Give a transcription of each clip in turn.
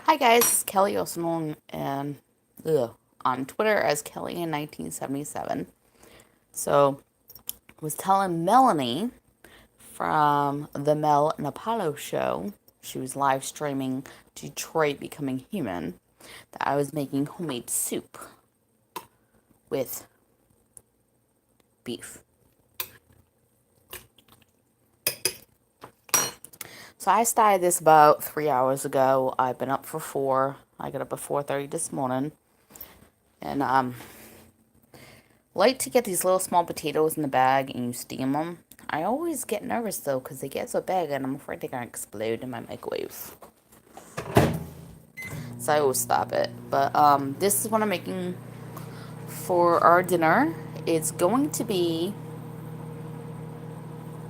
Hi guys, it's Kelly, also known and on Twitter as Kelly in 1977. So, I was telling Melanie from the Mel and Apollo show, she was live streaming Detroit Becoming Human, that I was making homemade soup with beef. So I started this about 3 hours ago. I've been up for 4. I got up at 4:30 this morning, and like to get these little small potatoes in the bag and you steam them. I always get nervous though because they get so big and I'm afraid they're gonna explode in my microwave. So I always stop it. But this is what I'm making for our dinner. It's going to be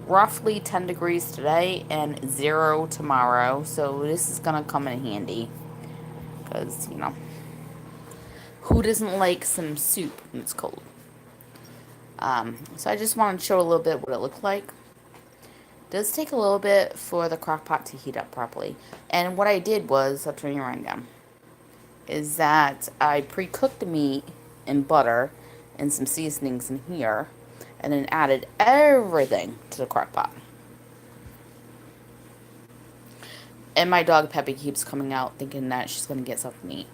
roughly 10 degrees today and 0 tomorrow. So this is gonna come in handy because, who doesn't like some soup when it's cold? So I just wanted to show a little bit what it looked like. Does take a little bit for the crock pot to heat up properly. And what I did was, I'll turn you around now, is that I pre-cooked the meat in butter and some seasonings in here, and then added everything to the crock pot. And my dog Peppy keeps coming out thinking that she's going to get something to eat.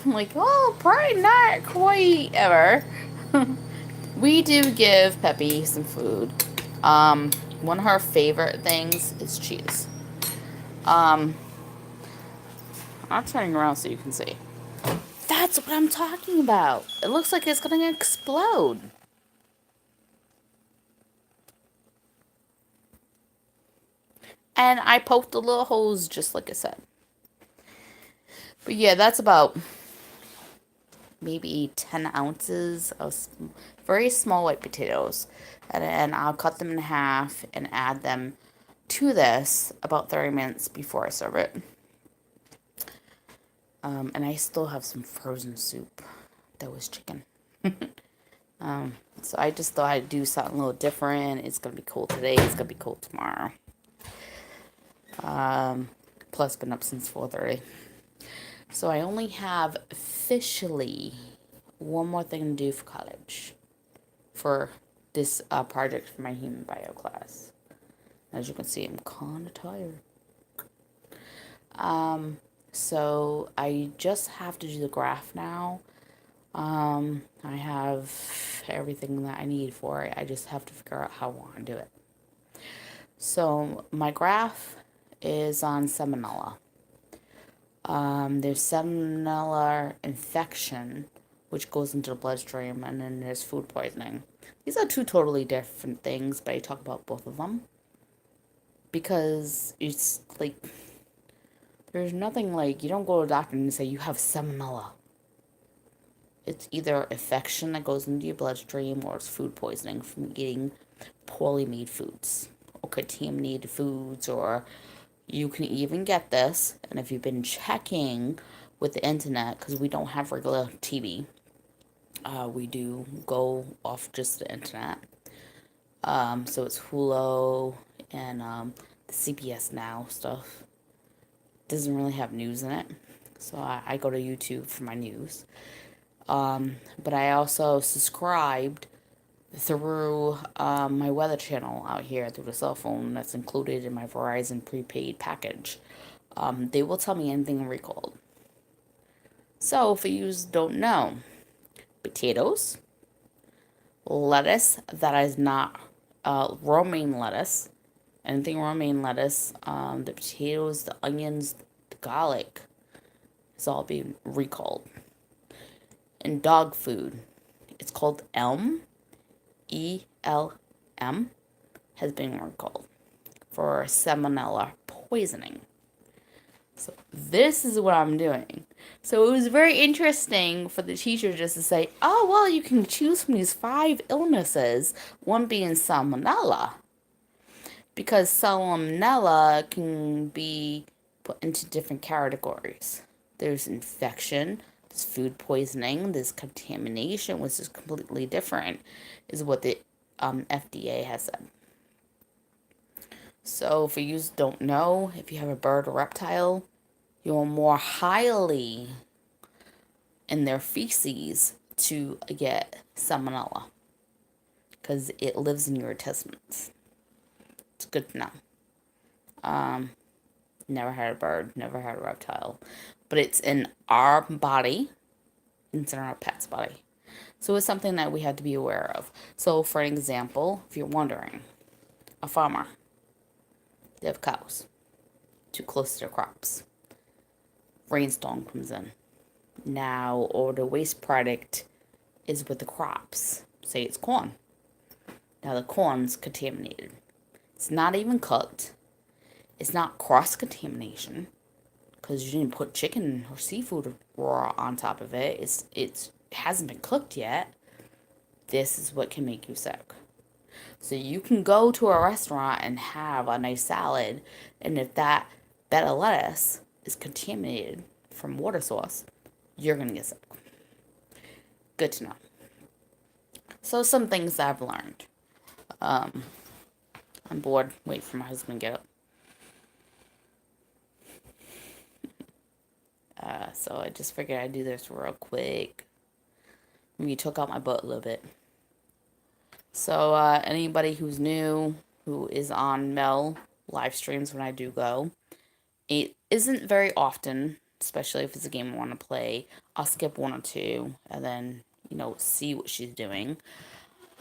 I'm like, oh, probably not quite ever. We do give Peppy some food. One of her favorite things is cheese. I'm turning around so you can see. That's what I'm talking about. It looks like it's going to explode. And I poked the little holes just like I said. But yeah, that's about maybe 10 ounces of very small white potatoes. And I'll cut them in half and add them to this about 30 minutes before I serve it. And I still have some frozen soup that was chicken. So I just thought I'd do something a little different. It's going to be cold today. It's going to be cold tomorrow. Plus, been up since 4:30. So I only have officially one more thing to do for college. For this project for my human bio class. As you can see, I'm kind of tired. So I just have to do the graph now. I have everything that I need for it. I just have to figure out how I want to do it. So my graph is on Salmonella. There's Salmonella infection, which goes into the bloodstream, and then there's food poisoning. These are two totally different things, but I talk about both of them. Because it's like, there's nothing like, you don't go to a doctor and say you have Salmonella. It's either infection that goes into your bloodstream or it's food poisoning from eating poorly made foods or contaminated foods, or you can even get this, and if you've been checking with the internet, because we don't have regular TV, we do go off just the internet. So it's Hulu and the CBS Now stuff. Doesn't really have news in it, so I go to YouTube for my news. But I also subscribed through my weather channel out here through the cell phone that's included in my Verizon prepaid package. They will tell me anything recalled. So, for you don't know, potatoes, lettuce that is not romaine lettuce, anything romaine lettuce, the potatoes, the onions, the garlic, is all being recalled. And dog food, it's called ELM, ELM, has been recalled for salmonella poisoning. So this is what I'm doing. So it was very interesting for the teacher just to say, oh, well, you can choose from these 5 illnesses, one being salmonella. Because salmonella can be put into different categories. There's infection, there's food poisoning, there's contamination, which is completely different, is what the FDA has said. So, for you don't know, if you have a bird or reptile, you're more highly in their feces to get salmonella because it lives in your intestines. It's good to know. Never had a bird, never had a reptile, but it's in our body, it's in our pet's body. So it's something that we had to be aware of. So, for an example, if you're wondering, a farmer, they have cows too close to their crops. Rainstorm comes in. Now, or the waste product is with the crops. Say it's corn. Now the corn's contaminated. It's not even cooked. It's not cross-contamination because you didn't put chicken or seafood raw on top of it. It hasn't been cooked yet. This is what can make you sick. So you can go to a restaurant and have a nice salad, and if that bed of lettuce is contaminated from water source, you're gonna get sick. Good to know. So some things I've learned. I'm bored. Wait for my husband to get up. So I just figured I'd do this real quick. Maybe took out my butt a little bit. So anybody who's new, who is on Mel live streams when I do go, it isn't very often, especially if it's a game I want to play. I'll skip one or two and then, see what she's doing.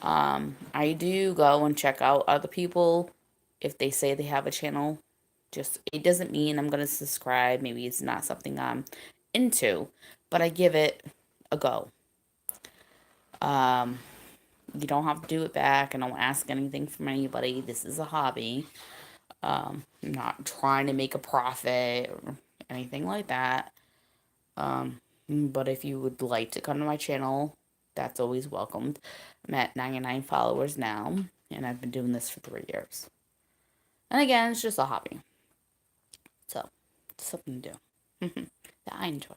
I do go and check out other people if they say they have a channel. Just, it doesn't mean I'm going to subscribe. Maybe it's not something I'm into, but I give it a go. You don't have to do it back. I don't ask anything from anybody. This is a hobby. I'm not trying to make a profit or anything like that. But if you would like to come to my channel, that's always welcomed. I'm at 99 followers now, and I've been doing this for 3 years. And again, it's just a hobby. So, it's something to do that I enjoy.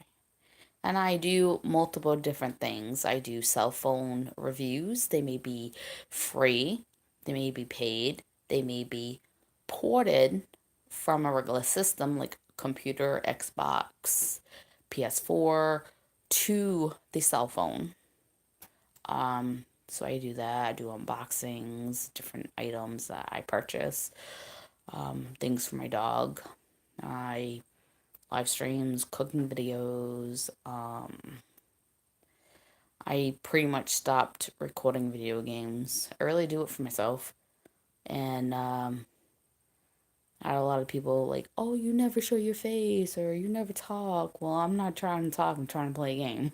And I do multiple different things. I do cell phone reviews. They may be free. They may be paid. They may be ported from a regular system like computer, Xbox, PS4 to the cell phone. So I do that. I do unboxings, different items that I purchase, things for my dog. I live streams, cooking videos. I pretty much stopped recording video games. I really do it for myself. And I had a lot of people like, oh, you never show your face or you never talk. Well, I'm not trying to talk. I'm trying to play a game.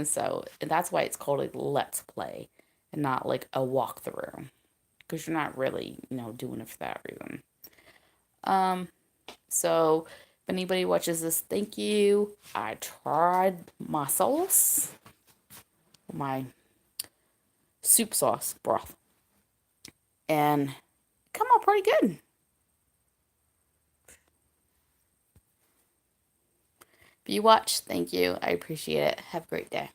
So that's why it's called a let's play and not like a walkthrough. Because you're not really, doing it for that reason. So if anybody watches this, thank you. I tried my sauce, my soup sauce broth, and come out pretty good. If you watch, thank you. I appreciate it. Have a great day.